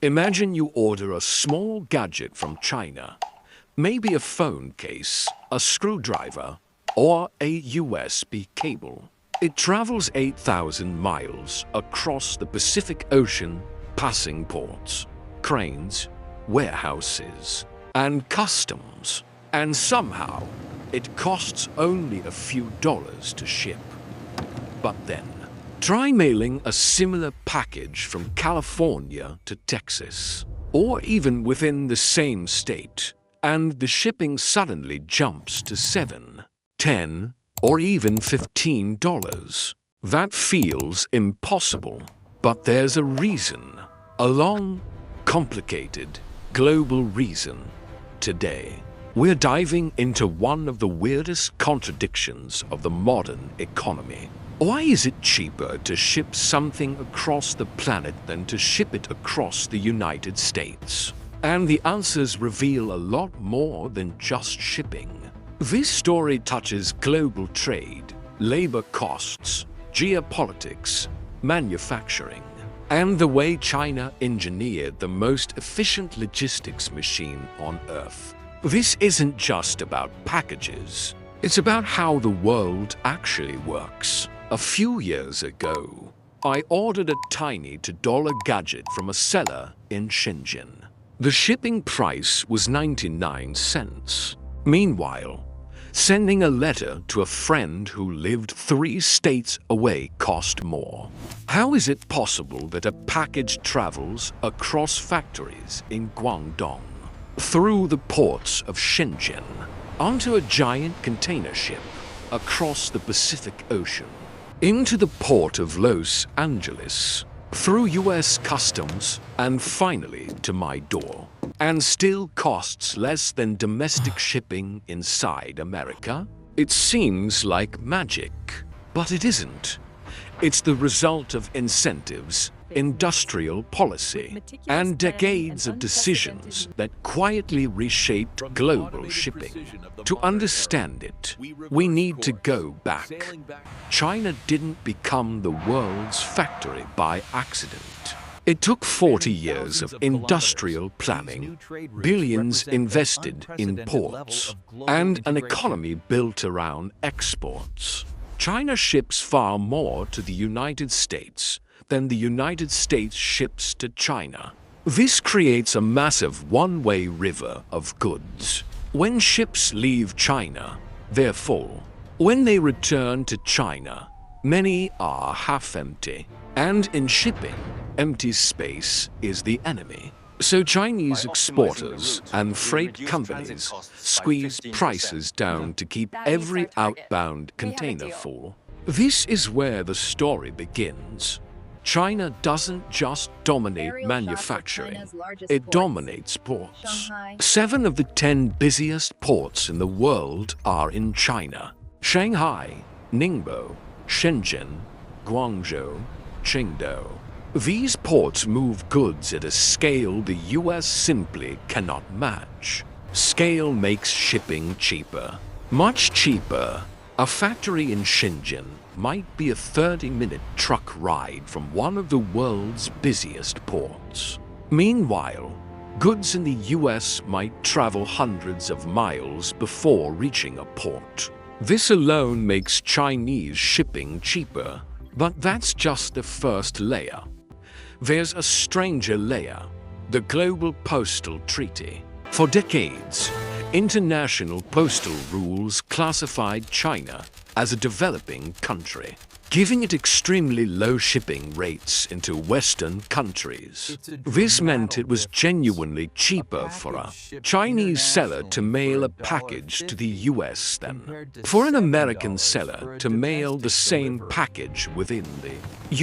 Imagine you order a small gadget from China, maybe a phone case, a screwdriver, or a USB cable. It travels 8,000 miles across the Pacific Ocean, passing ports, cranes, warehouses, and customs. And somehow, it costs only a few dollars to ship. But then, try mailing a similar package from California to Texas, or even within the same state, and the shipping suddenly jumps to $7, $10, or even $15. That feels impossible, but there's a reason, a long, complicated, global reason. Today, we're diving into one of the weirdest contradictions of the modern economy. Why is it cheaper to ship something across the planet than to ship it across the United States? And the answers reveal a lot more than just shipping. This story touches global trade, labor costs, geopolitics, manufacturing, and the way China engineered the most efficient logistics machine on Earth. This isn't just about packages. It's about how the world actually works. A few years ago, I ordered a tiny $2 gadget from a seller in Shenzhen. The shipping price was 99 cents. Meanwhile, sending a letter to a friend who lived 3 states away cost more. How is it possible that a package travels across factories in Guangdong, through the ports of Shenzhen, onto a giant container ship, across the Pacific Ocean, into the port of Los Angeles, through US customs, and finally to my door, and still costs less than domestic shipping inside America? It seems like magic, but it isn't. It's the result of incentives, industrial policy, and decades of decisions that quietly reshaped global shipping. To understand it, we need to go back. China didn't become the world's factory by accident. It took 40 years of industrial planning, billions invested in ports, and an economy built around exports. China ships far more to the United States than the United States ships to China. This creates a massive one-way river of goods. When ships leave China, they're full. When they return to China, many are half empty. And in shipping, empty space is the enemy. So Chinese exporters and freight companies squeeze prices down to keep every outbound container full. This is where the story begins. China doesn't just dominate manufacturing, it dominates ports. 7 of the 10 busiest ports in the world are in China: Shanghai, Ningbo, Shenzhen, Guangzhou, Qingdao. These ports move goods at a scale the US simply cannot match. Scale makes shipping cheaper, much cheaper. A factory in Shenzhen might be a 30-minute truck ride from one of the world's busiest ports. Meanwhile, goods in the US might travel hundreds of miles before reaching a port. This alone makes Chinese shipping cheaper, but that's just the first layer. There's a stranger layer, the Global Postal Treaty. For decades, international postal rules classified China as a developing country, giving it extremely low shipping rates into Western countries. This meant it was genuinely cheaper for a Chinese seller to mail a package to the US than for an American seller to mail the same package within the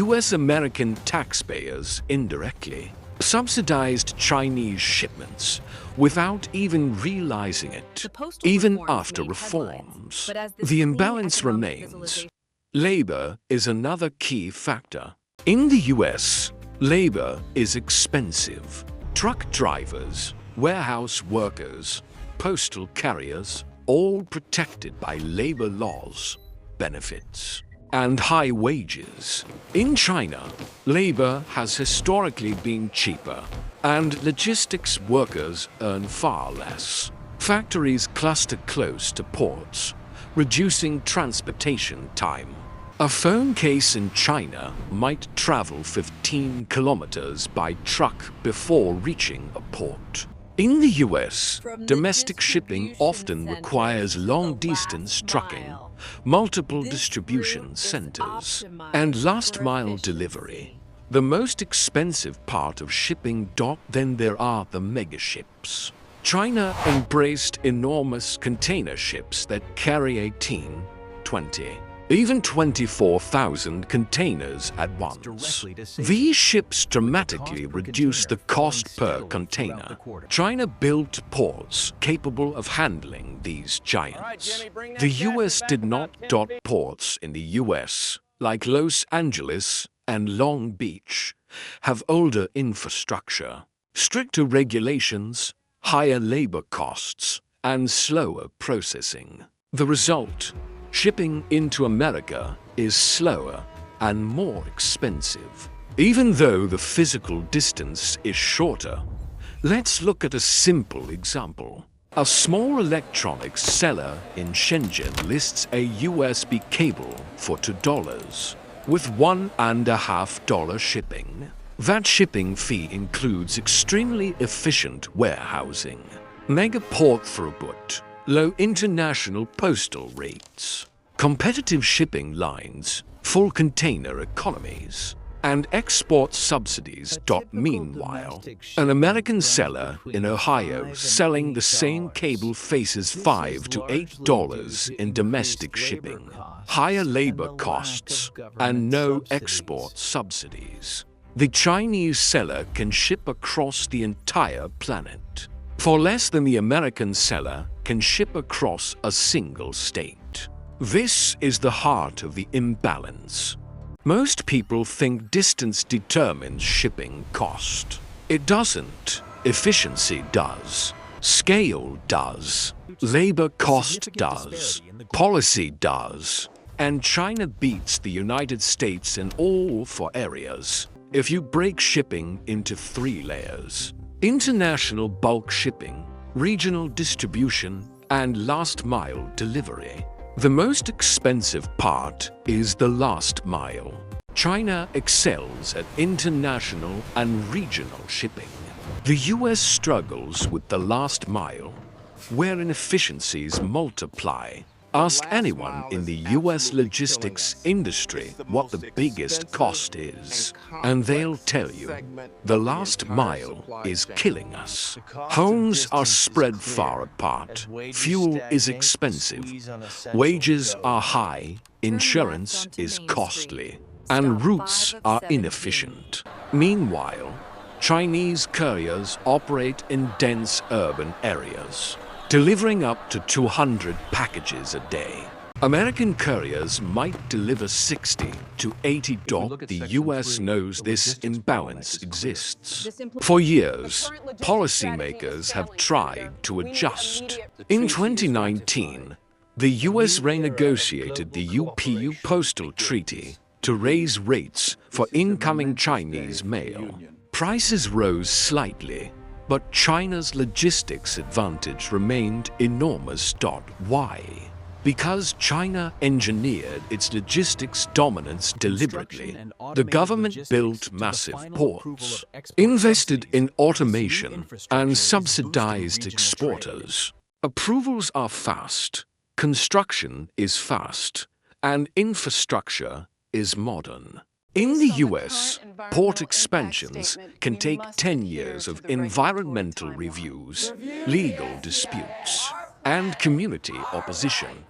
US. American taxpayers indirectly subsidized Chinese shipments without even realizing it. Even after reforms, the imbalance remains. Labor is another key factor. In the US, labor is expensive. Truck drivers, warehouse workers, postal carriers, all protected by labor laws, benefits. and high wages. In China, labor has historically been cheaper, and logistics workers earn far less. Factories cluster close to ports, reducing transportation time. A phone case in China might travel 15 kilometers by truck before reaching a port. In the US, domestic shipping often requires long-distance trucking, multiple distribution centers, and last-mile delivery. The most expensive part of shipping. Then there are the megaships. China embraced enormous container ships that carry 18, 20, even 24,000 containers at once. These ships dramatically reduce the cost per container. China built ports capable of handling these giants. The US did not. Ports in the US, like Los Angeles and Long Beach, have older infrastructure, stricter regulations, higher labor costs, and slower processing. The result: shipping into America is slower and more expensive. Even though the physical distance is shorter, let's look at a simple example. A small electronics seller in Shenzhen lists a USB cable for $2 with $1.50 shipping. That shipping fee includes extremely efficient warehousing, mega port throughput, low international postal rates, competitive shipping lines, full container economies, and export subsidies. Meanwhile, an American seller in Ohio selling the same cable faces $5 to $8 in domestic shipping, higher labor costs, and no export subsidies. The Chinese seller can ship across the entire planet for less than the American seller can ship across a single state. This is the heart of the imbalance. Most people think distance determines shipping cost. It doesn't. Efficiency does. Scale does. Labor cost does. Policy does. And China beats the United States in all 4 areas. If you break shipping into 3 layers: international bulk shipping, regional distribution, and last-mile delivery, the most expensive part is the last mile. China excels at international and regional shipping. The US struggles with the last mile, where inefficiencies multiply. Ask anyone in the US logistics industry what the biggest cost is, and they'll tell you, the last mile is killing us. Homes are spread far apart, fuel is expensive, wages are high, insurance is costly, and routes are inefficient. Meanwhile, Chinese couriers operate in dense urban areas, delivering up to 200 packages a day. American couriers might deliver 60 to 80. The US knows this imbalance exists. For years, policymakers have tried to adjust. In 2019, the US renegotiated the UPU postal treaty to raise rates for incoming Chinese mail. Prices rose slightly, but China's logistics advantage remained enormous. Why? Because China engineered its logistics dominance deliberately. The government built massive ports, invested in automation, and subsidized exporters. Approvals are fast, construction is fast, and infrastructure is modern. In the US, port expansions can take 10 years of environmental reviews, legal disputes, and community opposition.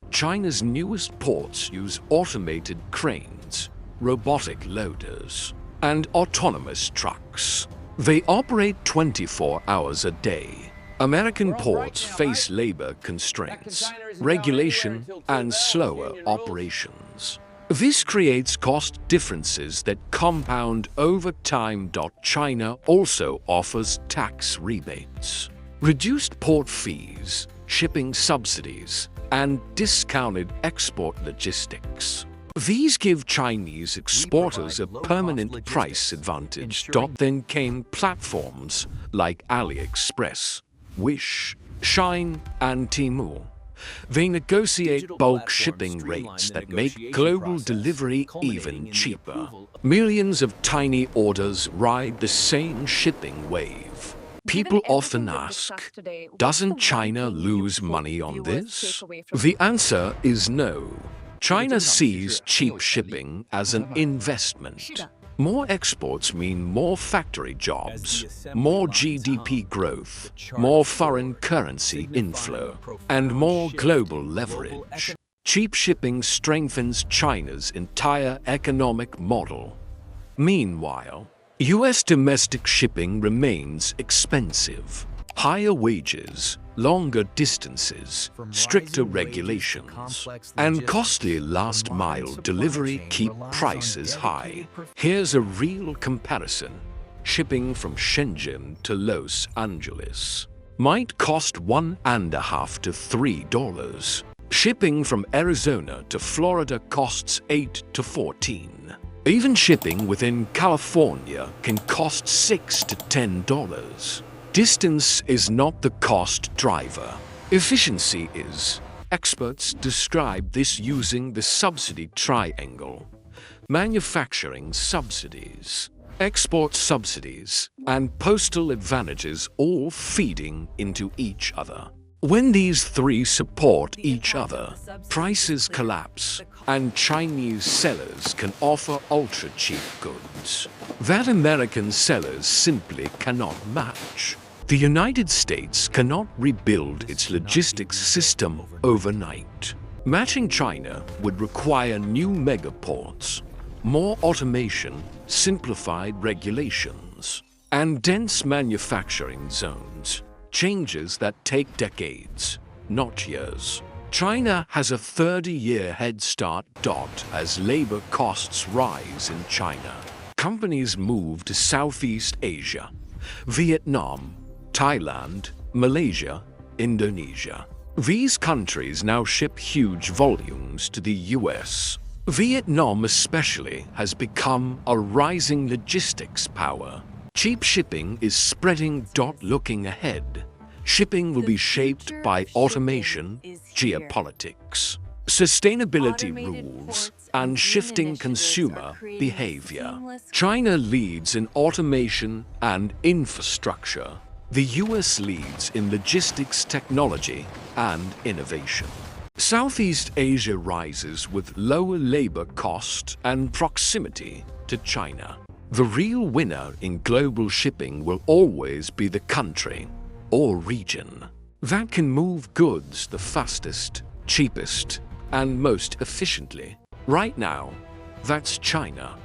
China's newest ports use automated cranes, robotic loaders, and autonomous trucks. They operate 24 hours a day. American ports face labor constraints, regulation, and slower operations. This creates cost differences that compound over time. China also offers tax rebates, reduced port fees, shipping subsidies, and discounted export logistics. These give Chinese exporters a permanent price advantage. Then came platforms like AliExpress, Wish, Shine, and Temu. They negotiate bulk shipping rates that make global delivery even cheaper. Millions of tiny orders ride the same shipping wave. People often ask, doesn't China lose money on this? The answer is no. China sees cheap shipping as an investment. More exports mean more factory jobs, more GDP growth, more foreign currency inflow, and more global leverage. Cheap shipping strengthens China's entire economic model. Meanwhile, US domestic shipping remains expensive. Higher wages, longer distances, stricter regulations, and costly last-mile delivery keep prices high. Here's a real comparison. Shipping from Shenzhen to Los Angeles might cost $1.50 to $3. Shipping from Arizona to Florida costs $8 to $14. Even shipping within California can cost $6 to $10. Distance is not the cost driver. Efficiency is. Experts describe this using the subsidy triangle: manufacturing subsidies, export subsidies, and postal advantages, all feeding into each other. When these three support each other, prices collapse, and Chinese sellers can offer ultra-cheap goods that American sellers simply cannot match. The United States cannot rebuild its logistics system overnight. Matching China would require new megaports, more automation, simplified regulations, and dense manufacturing zones. Changes that take decades, not years. China has a 30-year head start. As labor costs rise in China, companies move to Southeast Asia, Vietnam, Thailand, Malaysia, Indonesia. These countries now ship huge volumes to the US. Vietnam especially has become a rising logistics power. Cheap shipping is spreading. Looking ahead, shipping will be shaped by automation, geopolitics, sustainability rules, and shifting consumer behavior. China leads in automation and infrastructure. The US leads in logistics technology and innovation. Southeast Asia rises with lower labor cost and proximity to China. The real winner in global shipping will always be the country or region that can move goods the fastest, cheapest, and most efficiently. Right now, that's China.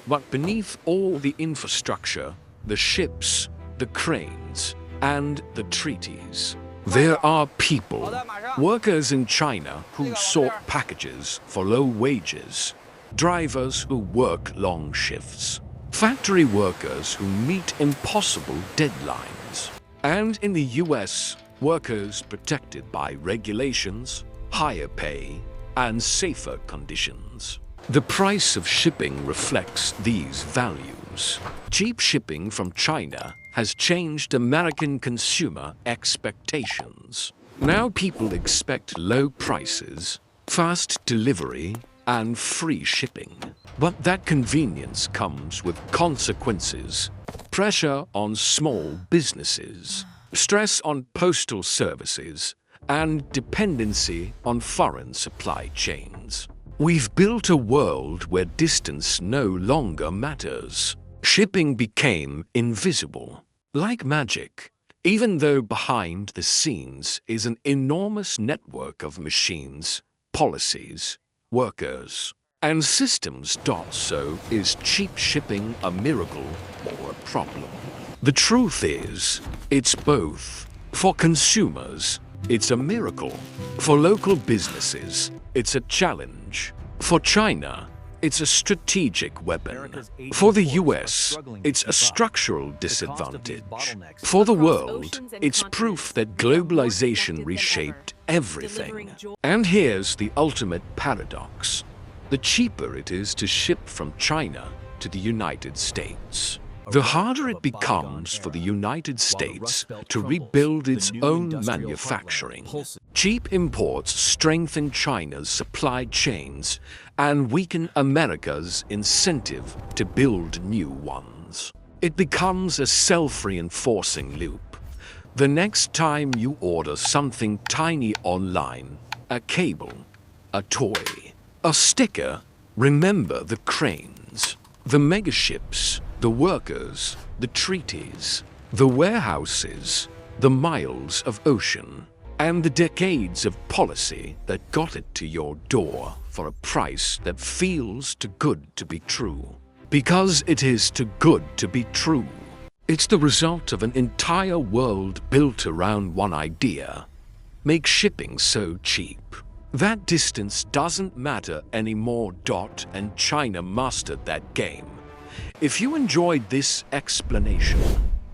But beneath all the infrastructure, the ships, the cranes, and the treaties, there are people, workers in China who sort packages for low wages, drivers who work long shifts, factory workers who meet impossible deadlines, and in the US, workers protected by regulations, higher pay, and safer conditions. The price of shipping reflects these values. Cheap shipping from China has changed American consumer expectations. Now people expect low prices, fast delivery, and free shipping. But that convenience comes with consequences: pressure on small businesses, stress on postal services, and dependency on foreign supply chains. We've built a world where distance no longer matters. Shipping became invisible, like magic, even though behind the scenes is an enormous network of machines, policies, workers, and systems. So, is cheap shipping a miracle or a problem? The truth is, it's both. For consumers, it's a miracle. For local businesses, it's a challenge. For China, it's a strategic weapon. For the US, it's a structural disadvantage. For the world, it's proof that globalization reshaped everything. And here's the ultimate paradox. the cheaper it is to ship from China to the United States. The harder it becomes for the United States to rebuild its own manufacturing. Cheap imports strengthen China's supply chains and weaken America's incentive to build new ones. It becomes a self-reinforcing loop. The next time you order something tiny online, a cable, a toy, a sticker, remember the cranes, the megaships, the workers, the treaties, the warehouses, the miles of ocean, and the decades of policy that got it to your door for a price that feels too good to be true. Because it is too good to be true. It's the result of an entire world built around one idea. Make shipping so cheap. That distance doesn't matter anymore. And China mastered that game. If you enjoyed this explanation,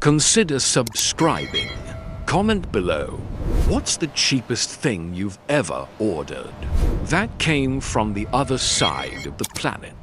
consider subscribing. Comment below, what's the cheapest thing you've ever ordered? That came from the other side of the planet.